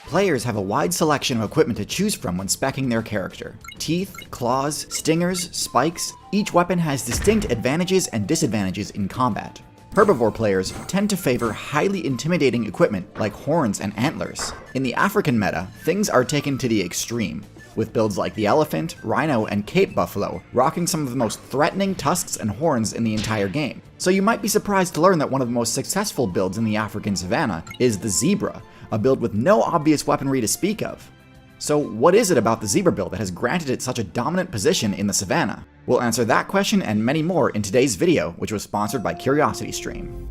Players have a wide selection of equipment to choose from when speccing their character. Teeth, claws, stingers, spikes, each weapon has distinct advantages and disadvantages in combat. Herbivore players tend to favor highly intimidating equipment like horns and antlers. In the African meta, things are taken to the extreme, with builds like the elephant, rhino, and cape buffalo rocking some of the most threatening tusks and horns in the entire game. So you might be surprised to learn that one of the most successful builds in the African savanna is the zebra, a build with no obvious weaponry to speak of. So what is it about the zebra build that has granted it such a dominant position in the savanna? We'll answer that question and many more in today's video, which was sponsored by CuriosityStream.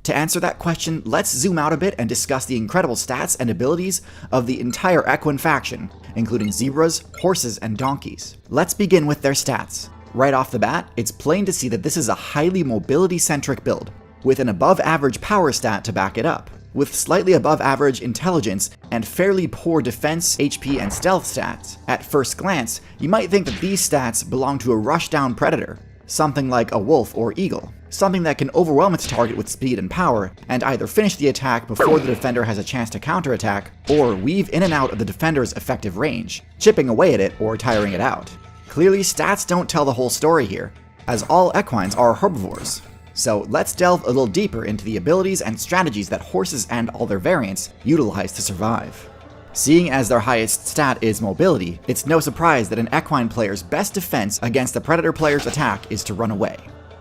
To answer that question, let's zoom out a bit and discuss the incredible stats and abilities of the entire equine faction, including zebras, horses, and donkeys. Let's begin with their stats. Right off the bat, it's plain to see that this is a highly mobility-centric build, with an above-average power stat to back it up. With slightly above-average intelligence and fairly poor defense, HP, and stealth stats, at first glance, you might think that these stats belong to a rush-down predator, something like a wolf or eagle, something that can overwhelm its target with speed and power, and either finish the attack before the defender has a chance to counterattack, or weave in and out of the defender's effective range, chipping away at it or tiring it out. Clearly, stats don't tell the whole story here, as all equines are herbivores. So let's delve a little deeper into the abilities and strategies that horses and all their variants utilize to survive. Seeing as their highest stat is mobility, it's no surprise that an equine player's best defense against a predator player's attack is to run away.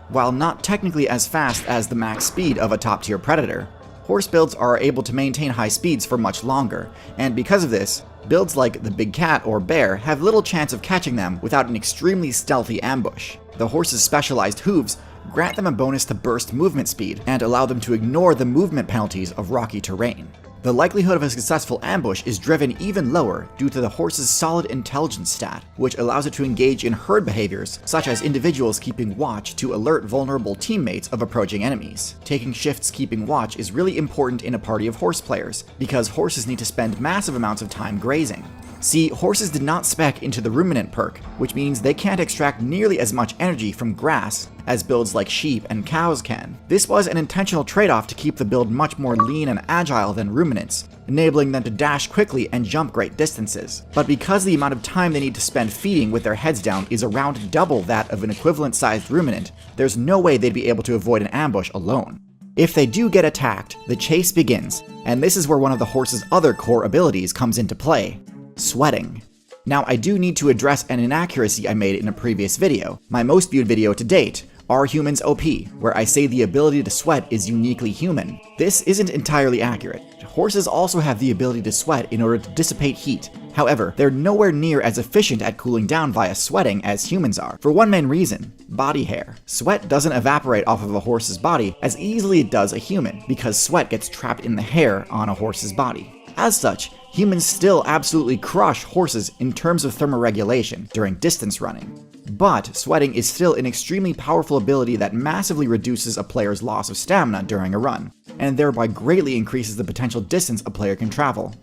While not technically as fast as the max speed of a top-tier predator, horse builds are able to maintain high speeds for much longer, and because of this, builds like the big cat or bear have little chance of catching them without an extremely stealthy ambush. The horse's specialized hooves grant them a bonus to burst movement speed and allow them to ignore the movement penalties of rocky terrain. The likelihood of a successful ambush is driven even lower due to the horse's solid intelligence stat, which allows it to engage in herd behaviors, such as individuals keeping watch to alert vulnerable teammates of approaching enemies. Taking shifts keeping watch is really important in a party of horse players, because horses need to spend massive amounts of time grazing. See, horses did not spec into the ruminant perk, which means they can't extract nearly as much energy from grass as builds like sheep and cows can. This was an intentional trade-off to keep the build much more lean and agile than ruminants, enabling them to dash quickly and jump great distances. But because the amount of time they need to spend feeding with their heads down is around double that of an equivalent-sized ruminant, there's no way they'd be able to avoid an ambush alone. If they do get attacked, the chase begins, and this is where one of the horse's other core abilities comes into play: sweating. Now, I do need to address an inaccuracy I made in a previous video, my most viewed video to date, Are Humans OP, where I say the ability to sweat is uniquely human. This isn't entirely accurate. Horses also have the ability to sweat in order to dissipate heat. However, they're nowhere near as efficient at cooling down via sweating as humans are, for one main reason: body hair. Sweat doesn't evaporate off of a horse's body as easily as it does a human, because sweat gets trapped in the hair on a horse's body. As such, humans still absolutely crush horses in terms of thermoregulation during distance running. But sweating is still an extremely powerful ability that massively reduces a player's loss of stamina during a run, and thereby greatly increases the potential distance a player can travel.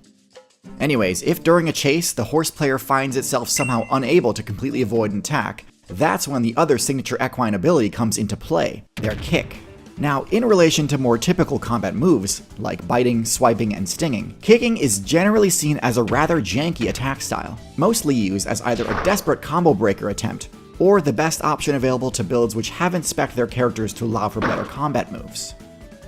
Anyways, if during a chase the horse player finds itself somehow unable to completely avoid an attack, that's when the other signature equine ability comes into play: their kick. Now, in relation to more typical combat moves, like biting, swiping, and stinging, kicking is generally seen as a rather janky attack style, mostly used as either a desperate combo breaker attempt, or the best option available to builds which haven't spec'd their characters to allow for better combat moves.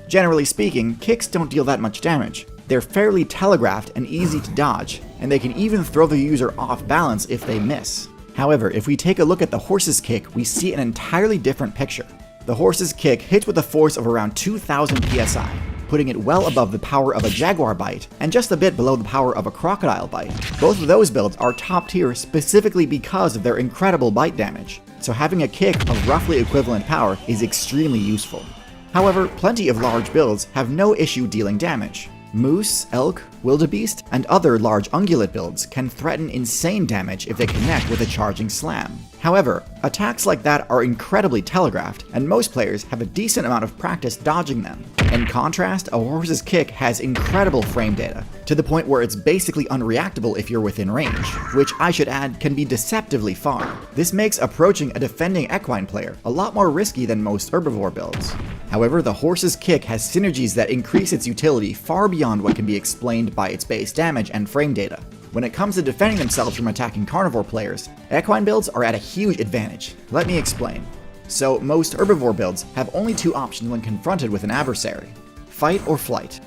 Generally speaking, kicks don't deal that much damage. They're fairly telegraphed and easy to dodge, and they can even throw the user off balance if they miss. However, if we take a look at the horse's kick, we see an entirely different picture. The horse's kick hits with a force of around 2,000 psi, putting it well above the power of a jaguar bite, and just a bit below the power of a crocodile bite. Both of those builds are top tier specifically because of their incredible bite damage, so having a kick of roughly equivalent power is extremely useful. However, plenty of large builds have no issue dealing damage. Moose, elk, wildebeest, and other large ungulate builds can threaten insane damage if they connect with a charging slam. However, attacks like that are incredibly telegraphed, and most players have a decent amount of practice dodging them. In contrast, a horse's kick has incredible frame data, to the point where it's basically unreactable if you're within range, which I should add can be deceptively far. This makes approaching a defending equine player a lot more risky than most herbivore builds. However, the horse's kick has synergies that increase its utility far beyond what can be explained by its base damage and frame data. When it comes to defending themselves from attacking carnivore players, equine builds are at a huge advantage. Let me explain. So, most herbivore builds have only two options when confronted with an adversary: fight or flight.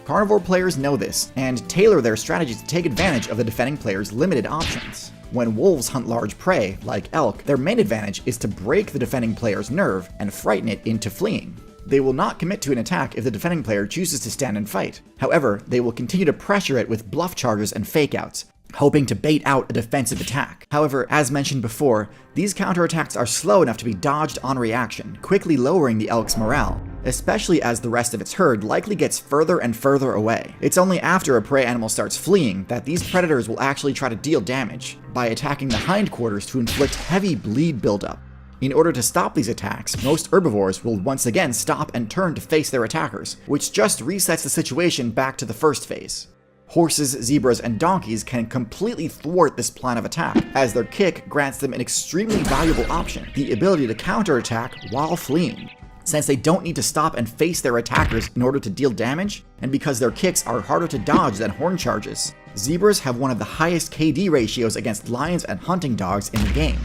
Carnivore players know this, and tailor their strategies to take advantage of the defending player's limited options. When wolves hunt large prey, like elk, their main advantage is to break the defending player's nerve and frighten it into fleeing. They will not commit to an attack if the defending player chooses to stand and fight. However, they will continue to pressure it with bluff charges and fake-outs, hoping to bait out a defensive attack. However, as mentioned before, these counterattacks are slow enough to be dodged on reaction, quickly lowering the elk's morale, especially as the rest of its herd likely gets further and further away. It's only after a prey animal starts fleeing that these predators will actually try to deal damage, by attacking the hindquarters to inflict heavy bleed buildup. In order to stop these attacks, most herbivores will once again stop and turn to face their attackers, which just resets the situation back to the first phase. Horses, zebras, and donkeys can completely thwart this plan of attack, as their kick grants them an extremely valuable option: the ability to counterattack while fleeing. Since they don't need to stop and face their attackers in order to deal damage, and because their kicks are harder to dodge than horn charges, zebras have one of the highest KD ratios against lions and hunting dogs in the game.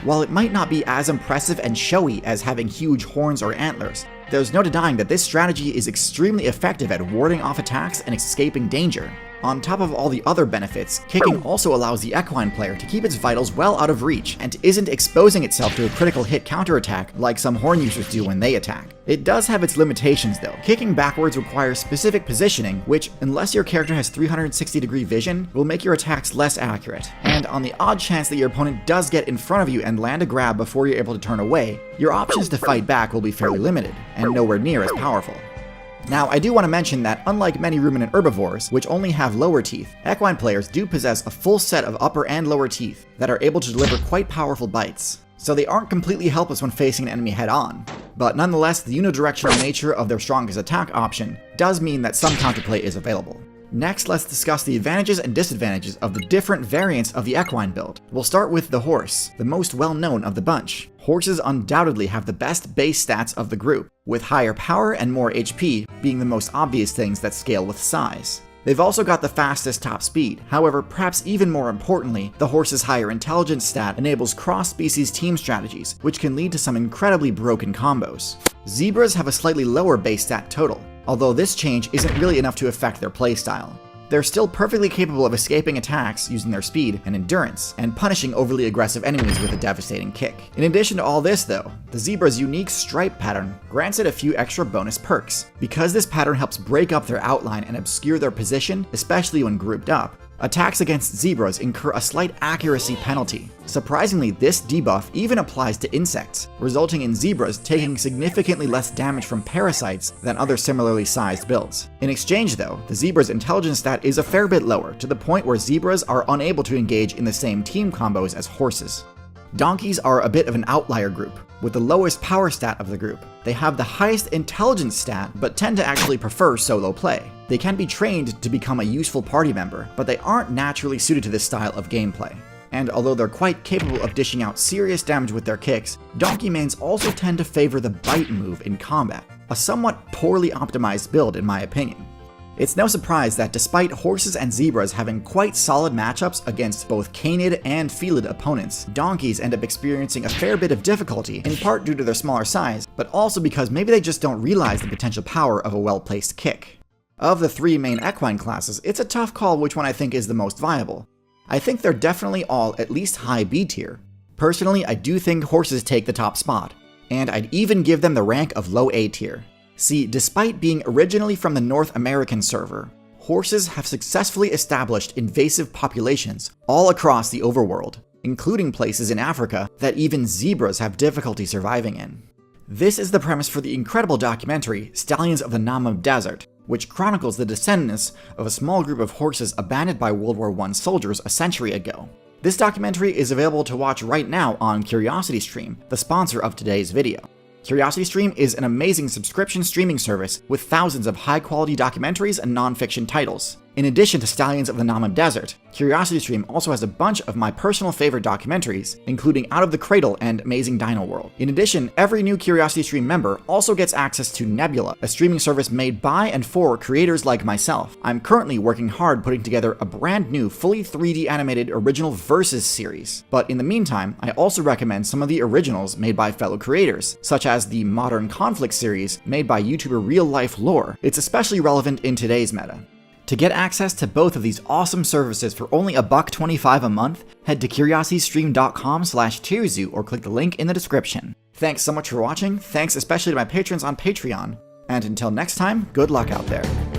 While it might not be as impressive and showy as having huge horns or antlers, there's no denying that this strategy is extremely effective at warding off attacks and escaping danger. On top of all the other benefits, kicking also allows the equine player to keep its vitals well out of reach and isn't exposing itself to a critical hit counterattack like some horn users do when they attack. It does have its limitations though. Kicking backwards requires specific positioning, which, unless your character has 360-degree vision, will make your attacks less accurate. And on the odd chance that your opponent does get in front of you and land a grab before you're able to turn away, your options to fight back will be fairly limited, and nowhere near as powerful. Now, I do want to mention that unlike many ruminant herbivores, which only have lower teeth, equine players do possess a full set of upper and lower teeth that are able to deliver quite powerful bites. So they aren't completely helpless when facing an enemy head-on. But nonetheless, the unidirectional nature of their strongest attack option does mean that some counterplay is available. Next, let's discuss the advantages and disadvantages of the different variants of the equine build. We'll start with the horse, the most well-known of the bunch. Horses undoubtedly have the best base stats of the group, with higher power and more HP being the most obvious things that scale with size. They've also got the fastest top speed. However, perhaps even more importantly, the horse's higher intelligence stat enables cross-species team strategies, which can lead to some incredibly broken combos. Zebras have a slightly lower base stat total, although this change isn't really enough to affect their playstyle. They're still perfectly capable of escaping attacks using their speed and endurance, and punishing overly aggressive enemies with a devastating kick. In addition to all this though, the zebra's unique stripe pattern grants it a few extra bonus perks. Because this pattern helps break up their outline and obscure their position, especially when grouped up, attacks against zebras incur a slight accuracy penalty. Surprisingly, this debuff even applies to insects, resulting in zebras taking significantly less damage from parasites than other similarly sized builds. In exchange though, the zebra's intelligence stat is a fair bit lower, to the point where zebras are unable to engage in the same team combos as horses. Donkeys are a bit of an outlier group, with the lowest power stat of the group. They have the highest intelligence stat, but tend to actually prefer solo play. They can be trained to become a useful party member, but they aren't naturally suited to this style of gameplay. And although they're quite capable of dishing out serious damage with their kicks, donkey mains also tend to favor the bite move in combat, a somewhat poorly optimized build in my opinion. It's no surprise that despite horses and zebras having quite solid matchups against both canid and felid opponents, donkeys end up experiencing a fair bit of difficulty, in part due to their smaller size, but also because maybe they just don't realize the potential power of a well-placed kick. Of the three main equine classes, it's a tough call which one I think is the most viable. I think they're definitely all at least high B tier. Personally, I do think horses take the top spot, and I'd even give them the rank of low A tier. See, despite being originally from the North American server, horses have successfully established invasive populations all across the overworld, including places in Africa that even zebras have difficulty surviving in. This is the premise for the incredible documentary Stallions of the Namib Desert, which chronicles the descendants of a small group of horses abandoned by World War I soldiers a century ago. This documentary is available to watch right now on CuriosityStream, the sponsor of today's video. CuriosityStream is an amazing subscription streaming service with thousands of high-quality documentaries and non-fiction titles. In addition to Stallions of the Nama Desert, CuriosityStream also has a bunch of my personal favorite documentaries, including Out of the Cradle and Amazing Dino World. In addition, every new CuriosityStream member also gets access to Nebula, a streaming service made by and for creators like myself. I'm currently working hard putting together a brand new, fully 3D animated original Versus series. But in the meantime, I also recommend some of the originals made by fellow creators, such as the Modern Conflict series made by YouTuber Real Life Lore. It's especially relevant in today's meta. To get access to both of these awesome services for only $1.25 a month, head to curiositystream.com/tierzoo or click the link in the description. Thanks so much for watching, thanks especially to my patrons on Patreon, and until next time, good luck out there.